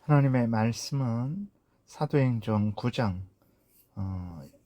하나님의 말씀은 사도행전 9장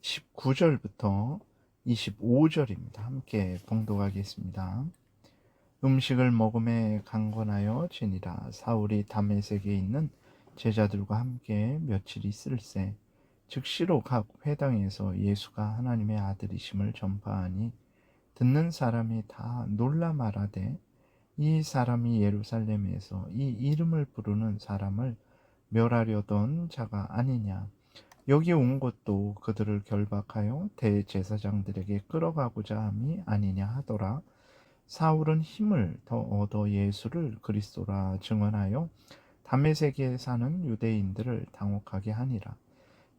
19절부터 25절입니다. 함께 봉독하겠습니다. 음식을 먹음에 강권하여 지니라. 사울이 다메섹에 있는 제자들과 함께 며칠 있을새 즉시로 각 회당에서 예수가 하나님의 아들이심을 전파하니 듣는 사람이 다 놀라 말하되 이 사람이 예루살렘에서 이 이름을 부르는 사람을 멸하려던 자가 아니냐. 여기 온 것도 그들을 결박하여 대제사장들에게 끌어가고자 함이 아니냐 하더라. 사울은 힘을 더 얻어 예수를 그리스도라 증언하여 다메섹에 사는 유대인들을 당혹하게 하니라.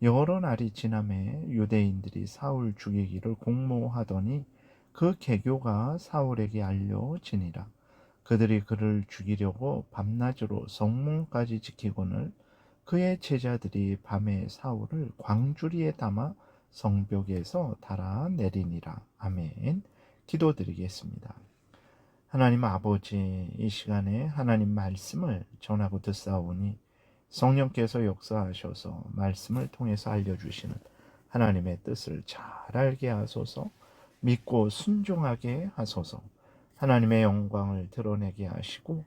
여러 날이 지남에 유대인들이 사울 죽이기를 공모하더니 그 계교가 사울에게 알려지니라. 그들이 그를 죽이려고 밤낮으로 성문까지 지키거늘 그의 제자들이 밤에 사울을 광주리에 담아 성벽에서 달아내리니라. 아멘. 기도드리겠습니다. 하나님 아버지, 이 시간에 하나님 말씀을 전하고 듣사오니 성령께서 역사하셔서 말씀을 통해서 알려주시는 하나님의 뜻을 잘 알게 하소서. 믿고 순종하게 하소서. 하나님의 영광을 드러내게 하시고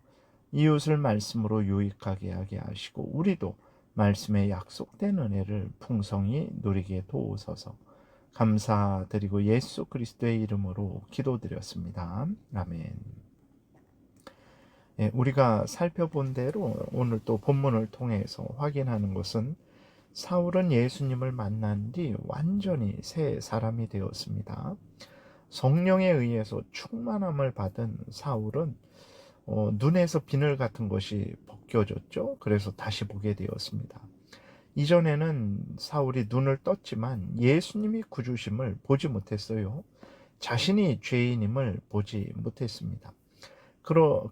이웃을 말씀으로 유익하게 하게 하시고 우리도 말씀에 약속된 은혜를 풍성히 누리게 도우소서. 감사드리고 예수 그리스도의 이름으로 기도드렸습니다. 아멘. 우리가 살펴본 대로 오늘 또 본문을 통해서 확인하는 것은 사울은 예수님을 만난 뒤 완전히 새 사람이 되었습니다. 성령에 의해서 충만함을 받은 사울은 눈에서 비늘 같은 것이 벗겨졌죠. 그래서 다시 보게 되었습니다. 이전에는 사울이 눈을 떴지만 예수님이 구주심을 보지 못했어요. 자신이 죄인임을 보지 못했습니다.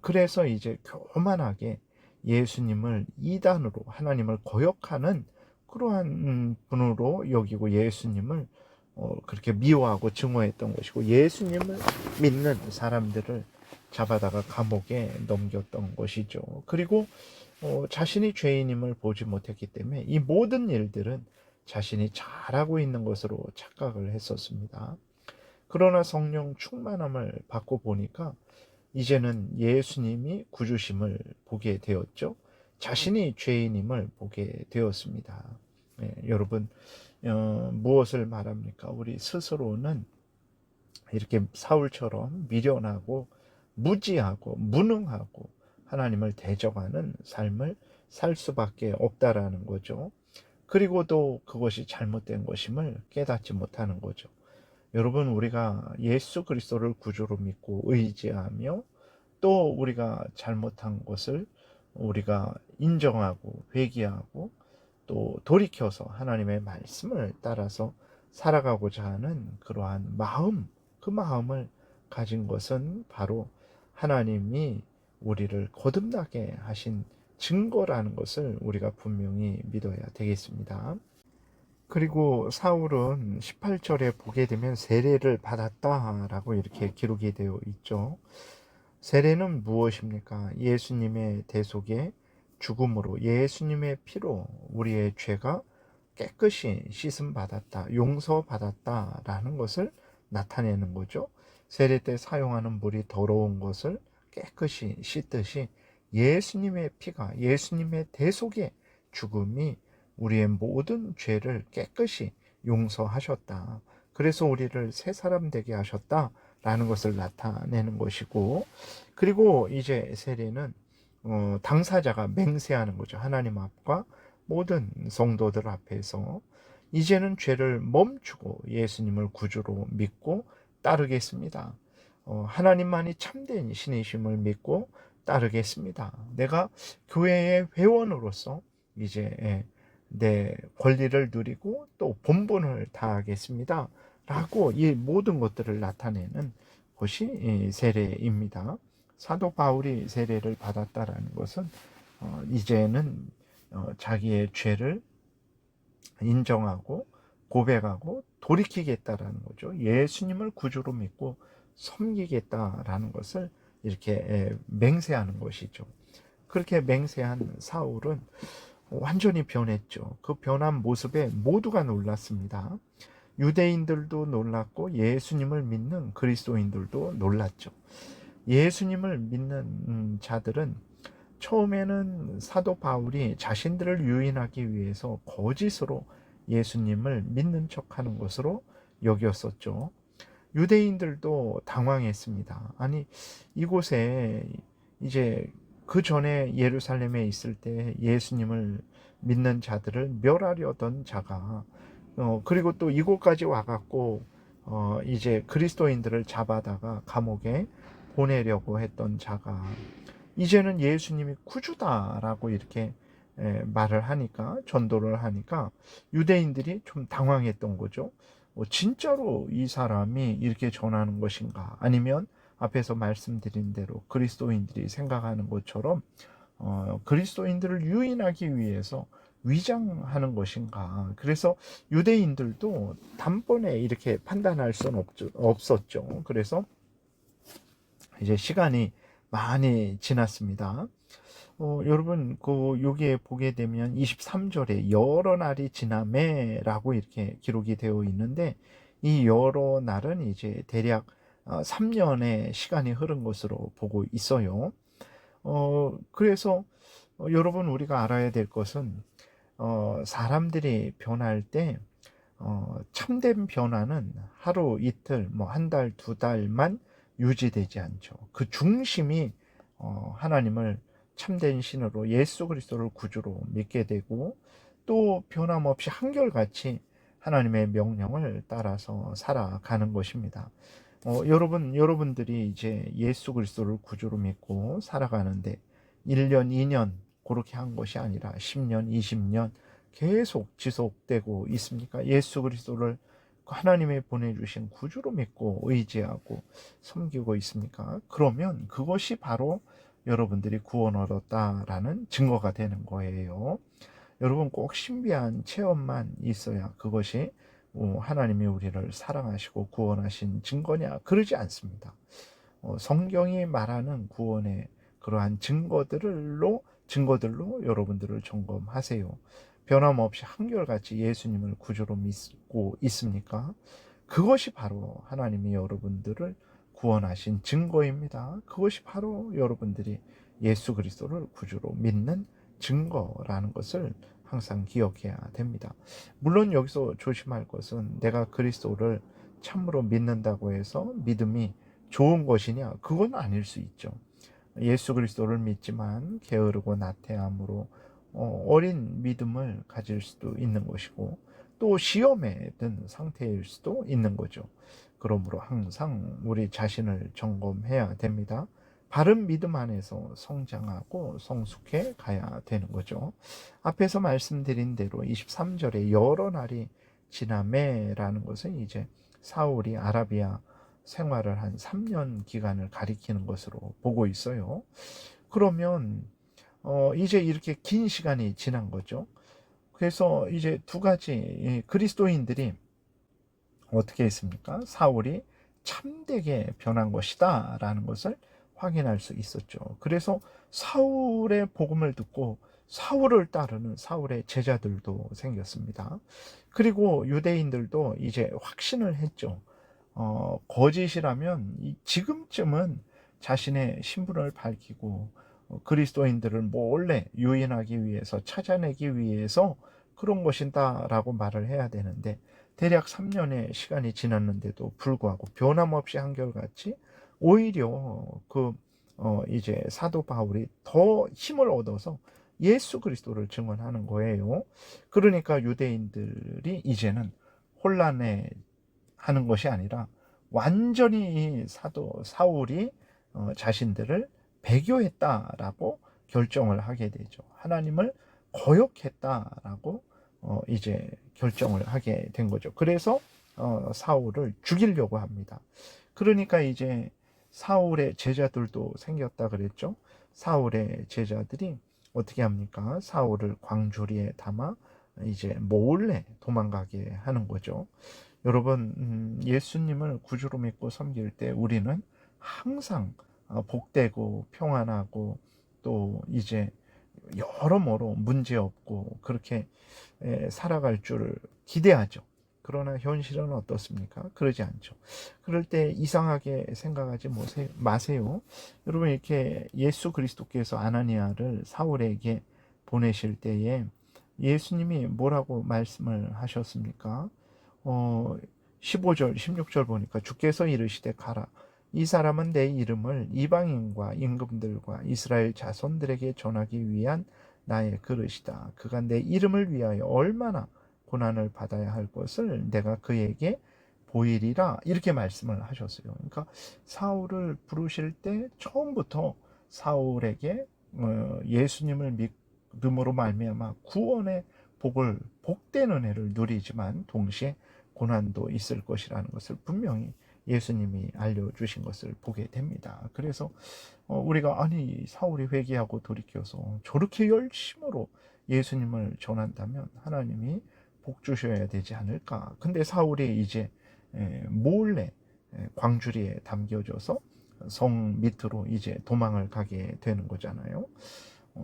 그래서 이제 교만하게 예수님을 이단으로 하나님을 거역하는 그러한 분으로 여기고 예수님을 그렇게 미워하고 증오했던 것이고 예수님을 믿는 사람들을 잡아다가 감옥에 넘겼던 것이죠. 그리고 자신이 죄인임을 보지 못했기 때문에 이 모든 일들은 자신이 잘하고 있는 것으로 착각을 했었습니다. 그러나 성령 충만함을 받고 보니까 이제는 예수님이 구주심을 보게 되었죠. 자신이 죄인임을 보게 되었습니다. 여러분, 무엇을 말합니까? 우리 스스로는 이렇게 사울처럼 미련하고 무지하고 무능하고 하나님을 대적하는 삶을 살 수밖에 없다라는 거죠. 그리고도 그것이 잘못된 것임을 깨닫지 못하는 거죠. 여러분, 우리가 예수 그리스도를 구주로 믿고 의지하며 또 우리가 잘못한 것을 우리가 인정하고 회개하고 또 돌이켜서 하나님의 말씀을 따라서 살아가고자 하는 그러한 마음, 그 마음을 가진 것은 바로 하나님이 우리를 거듭나게 하신 증거라는 것을 우리가 분명히 믿어야 되겠습니다. 그리고 사울은 18절에 보게 되면 세례를 받았다라고 이렇게 기록이 되어 있죠. 세례는 무엇입니까? 예수님의 대속에 죽음으로 예수님의 피로 우리의 죄가 깨끗이 씻음 받았다, 용서 받았다라는 것을 나타내는 거죠. 세례 때 사용하는 물이 더러운 것을 깨끗이 씻듯이 예수님의 피가, 예수님의 대속의 죽음이 우리의 모든 죄를 깨끗이 용서하셨다. 그래서 우리를 새 사람 되게 하셨다라는 것을 나타내는 것이고, 그리고 이제 세례는 당사자가 맹세하는 거죠. 하나님 앞과 모든 성도들 앞에서 이제는 죄를 멈추고 예수님을 구주로 믿고 따르겠습니다. 하나님만이 참된 신이심을 믿고 따르겠습니다. 내가 교회의 회원으로서 이제 내 권리를 누리고 또 본분을 다하겠습니다. 라고 이 모든 것들을 나타내는 것이 세례입니다. 사도 바울이 세례를 받았다라는 것은 이제는 자기의 죄를 인정하고 고백하고 돌이키겠다라는 거죠. 예수님을 구주로 믿고 섬기겠다라는 것을 이렇게 맹세하는 것이죠. 그렇게 맹세한 사울은 완전히 변했죠. 그 변한 모습에 모두가 놀랐습니다. 유대인들도 놀랐고 예수님을 믿는 그리스도인들도 놀랐죠. 예수님을 믿는 자들은 처음에는 사도 바울이 자신들을 유인하기 위해서 거짓으로 예수님을 믿는 척하는 것으로 여겼었죠. 유대인들도 당황했습니다. 아니, 이곳에 이제 그 전에 예루살렘에 있을 때 예수님을 믿는 자들을 멸하려던 자가 그리고 또 이곳까지 와갖고 이제 그리스도인들을 잡아다가 감옥에 보내려고 했던 자가 이제는 예수님이 구주다라고 이렇게 말을 하니까, 전도를 하니까 유대인들이 좀 당황했던 거죠. 진짜로 이 사람이 이렇게 전하는 것인가? 아니면 앞에서 말씀드린 대로 그리스도인들이 생각하는 것처럼 그리스도인들을 유인하기 위해서 위장하는 것인가? 그래서 유대인들도 단번에 이렇게 판단할 수는 없었죠. 그래서 이제 시간이 많이 지났습니다. 여러분, 여기에 보게 되면 23절에 여러 날이 지나매라고 이렇게 기록이 되어 있는데, 이 여러 날은 이제 대략 3년의 시간이 흐른 것으로 보고 있어요. 그래서 여러분, 우리가 알아야 될 것은 사람들이 변할 때 참된 변화는 하루 이틀, 뭐 한 달, 두 달만 유지되지 않죠. 그 중심이 하나님을 참된 신으로 예수 그리스도를 구주로 믿게 되고 또 변함없이 한결같이 하나님의 명령을 따라서 살아가는 것입니다. 여러분들이 이제 예수 그리스도를 구주로 믿고 살아가는데 1년, 2년 그렇게 한 것이 아니라 10년, 20년 계속 지속되고 있습니까? 예수 그리스도를 하나님이 보내주신 구주로 믿고 의지하고 섬기고 있습니까? 그러면 그것이 바로 여러분들이 구원 얻었다라는 증거가 되는 거예요. 여러분 꼭 신비한 체험만 있어야 그것이 하나님이 우리를 사랑하시고 구원하신 증거냐? 그러지 않습니다. 성경이 말하는 구원의 그러한 증거들로 여러분들을 점검하세요. 변함없이 한결같이 예수님을 구주로 믿고 있습니까? 그것이 바로 하나님이 여러분들을 구원하신 증거입니다. 그것이 바로 여러분들이 예수 그리스도를 구주로 믿는 증거라는 것을 항상 기억해야 됩니다. 물론 여기서 조심할 것은 내가 그리스도를 참으로 믿는다고 해서 믿음이 좋은 것이냐? 그건 아닐 수 있죠. 예수 그리스도를 믿지만 게으르고 나태함으로 어린 믿음을 가질 수도 있는 것이고 또 시험에 든 상태일 수도 있는 거죠. 그러므로 항상 우리 자신을 점검해야 됩니다. 바른 믿음 안에서 성장하고 성숙해 가야 되는 거죠. 앞에서 말씀드린 대로 23절에 여러 날이 지나매라는 것은 이제 사울이 아라비아 생활을 한 3년 기간을 가리키는 것으로 보고 있어요. 그러면 이제 이렇게 긴 시간이 지난 거죠. 그래서 이제 두 가지 그리스도인들이 어떻게 했습니까? 사울이 참되게 변한 것이다 라는 것을 확인할 수 있었죠. 그래서 사울의 복음을 듣고 사울을 따르는 사울의 제자들도 생겼습니다. 그리고 유대인들도 이제 확신을 했죠. 거짓이라면 지금쯤은 자신의 신분을 밝히고 그리스도인들을 몰래 유인하기 위해서 찾아내기 위해서 그런 것이다라고 말을 해야 되는데 대략 3년의 시간이 지났는데도 불구하고 변함없이 한결같이 오히려 이제 사도 바울이 더 힘을 얻어서 예수 그리스도를 증언하는 거예요. 그러니까 유대인들이 이제는 혼란해 하는 것이 아니라 완전히 사도 사울이 자신들을 배교했다라고 결정을 하게 되죠. 하나님을 거역했다라고 이제 결정을 하게 된 거죠. 그래서 사울을 죽이려고 합니다. 그러니까 이제 사울의 제자들도 생겼다 그랬죠. 사울의 제자들이 어떻게 합니까? 사울을 광주리에 담아 이제 몰래 도망가게 하는 거죠. 여러분, 예수님을 구주로 믿고 섬길 때 우리는 항상 복되고 평안하고 또 이제 여러모로 문제없고 그렇게 살아갈 줄 기대하죠. 그러나 현실은 어떻습니까? 그러지 않죠. 그럴 때 이상하게 생각하지 마세요. 여러분, 이렇게 예수 그리스도께서 아나니아를 사울에게 보내실 때에 예수님이 뭐라고 말씀을 하셨습니까? 15절, 16절 보니까 주께서 이르시되 가라. 이 사람은 내 이름을 이방인과 임금들과 이스라엘 자손들에게 전하기 위한 나의 그릇이다. 그가 내 이름을 위하여 얼마나 고난을 받아야 할 것을 내가 그에게 보이리라. 이렇게 말씀을 하셨어요. 그러니까 사울을 부르실 때 처음부터 사울에게 예수님을 믿음으로 말미암아 구원의 복을, 복된 은혜를 누리지만 동시에 고난도 있을 것이라는 것을 분명히 예수님이 알려주신 것을 보게 됩니다. 그래서 우리가 아니 사울이 회개하고 돌이켜서 저렇게 열심으로 예수님을 전한다면 하나님이 복 주셔야 되지 않을까. 근데 사울이 이제 몰래 광주리에 담겨져서 성 밑으로 이제 도망을 가게 되는 거잖아요.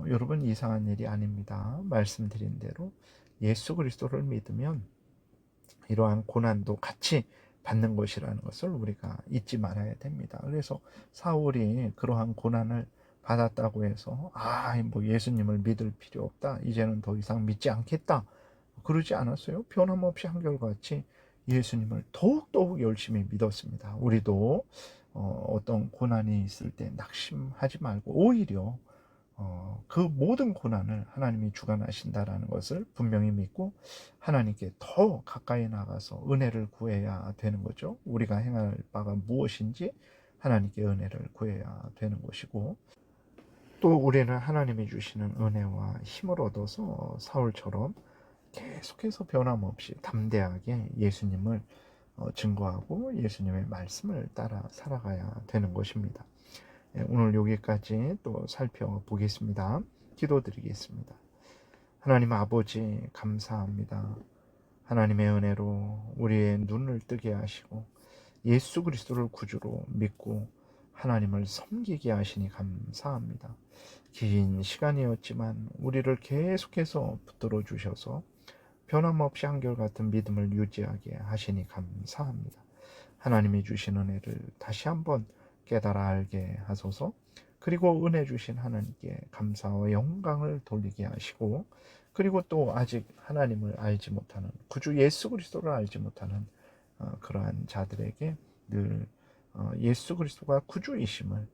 여러분, 이상한 일이 아닙니다. 말씀드린 대로 예수 그리스도를 믿으면 이러한 고난도 같이 받는 것이라는 것을 우리가 잊지 말아야 됩니다. 그래서 사울이 그러한 고난을 받았다고 해서 뭐 예수님을 믿을 필요 없다, 이제는 더 이상 믿지 않겠다, 그러지 않았어요. 변함없이 한결같이 예수님을 더욱 열심히 믿었습니다. 우리도 어떤 고난이 있을 때 낙심하지 말고 오히려 그 모든 고난을 하나님이 주관하신다라는 것을 분명히 믿고 하나님께 더 가까이 나가서 은혜를 구해야 되는 거죠. 우리가 행할 바가 무엇인지 하나님께 은혜를 구해야 되는 것이고, 또 우리는 하나님이 주시는 은혜와 힘을 얻어서 사울처럼 계속해서 변함없이 담대하게 예수님을 증거하고 예수님의 말씀을 따라 살아가야 되는 것입니다. 오늘 여기까지 또 살펴보겠습니다. 기도드리겠습니다. 하나님 아버지, 감사합니다. 하나님의 은혜로 우리의 눈을 뜨게 하시고 예수 그리스도를 구주로 믿고 하나님을 섬기게 하시니 감사합니다. 긴 시간이었지만 우리를 계속해서 붙들어 주셔서 변함없이 한결같은 믿음을 유지하게 하시니 감사합니다. 하나님이 주신 은혜를 다시 한번 깨달아 알게 하소서. 그리고 은혜 주신 하나님께 감사와 영광을 돌리게 하시고, 그리고 또 아직 하나님을 알지 못하는, 구주 예수 그리스도를 알지 못하는 그러한 자들에게 늘 예수 그리스도가 구주이심을,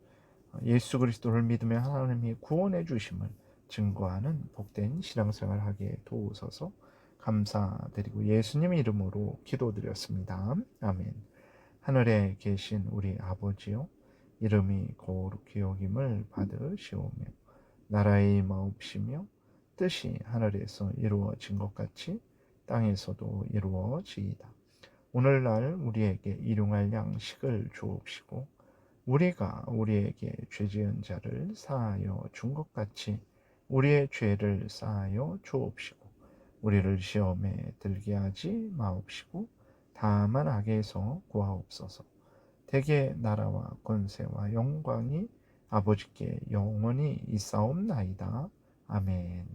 예수 그리스도를 믿으며 하나님이 구원해 주심을 증거하는 복된 신앙생활을 하게 도우소서. 감사드리고 예수님 이름으로 기도드렸습니다. 아멘. 하늘에 계신 우리 아버지요, 이름이 거룩히 여김을 받으시오며 나라의 임하옵시며 뜻이 하늘에서 이루어진 것 같이 땅에서도 이루어지이다. 오늘날 우리에게 일용할 양식을 주옵시고 우리가 우리에게 죄 지은 자를 사하여 준 것 같이 우리의 죄를 사하여 주옵시고 우리를 시험에 들게 하지 마옵시고 다만 악에서 구하옵소서. 대개 나라와 권세와 영광이 아버지께 영원히 있사옵나이다. 아멘.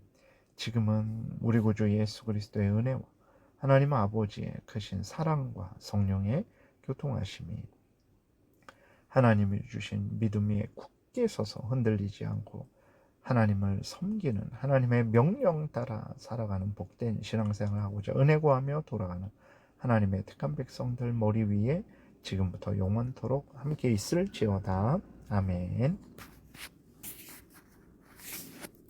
지금은 우리 구주 예수 그리스도의 은혜와 하나님 아버지의 크신 사랑과 성령의 교통하심이 하나님이 주신 믿음 위에 굳게 서서 흔들리지 않고 하나님을 섬기는, 하나님의 명령 따라 살아가는 복된 신앙생활을 하고자 은혜 구하며 돌아가는 하나님의 택한 백성들 머리 위에 지금부터 영원토록 함께 있을지어다. 아멘.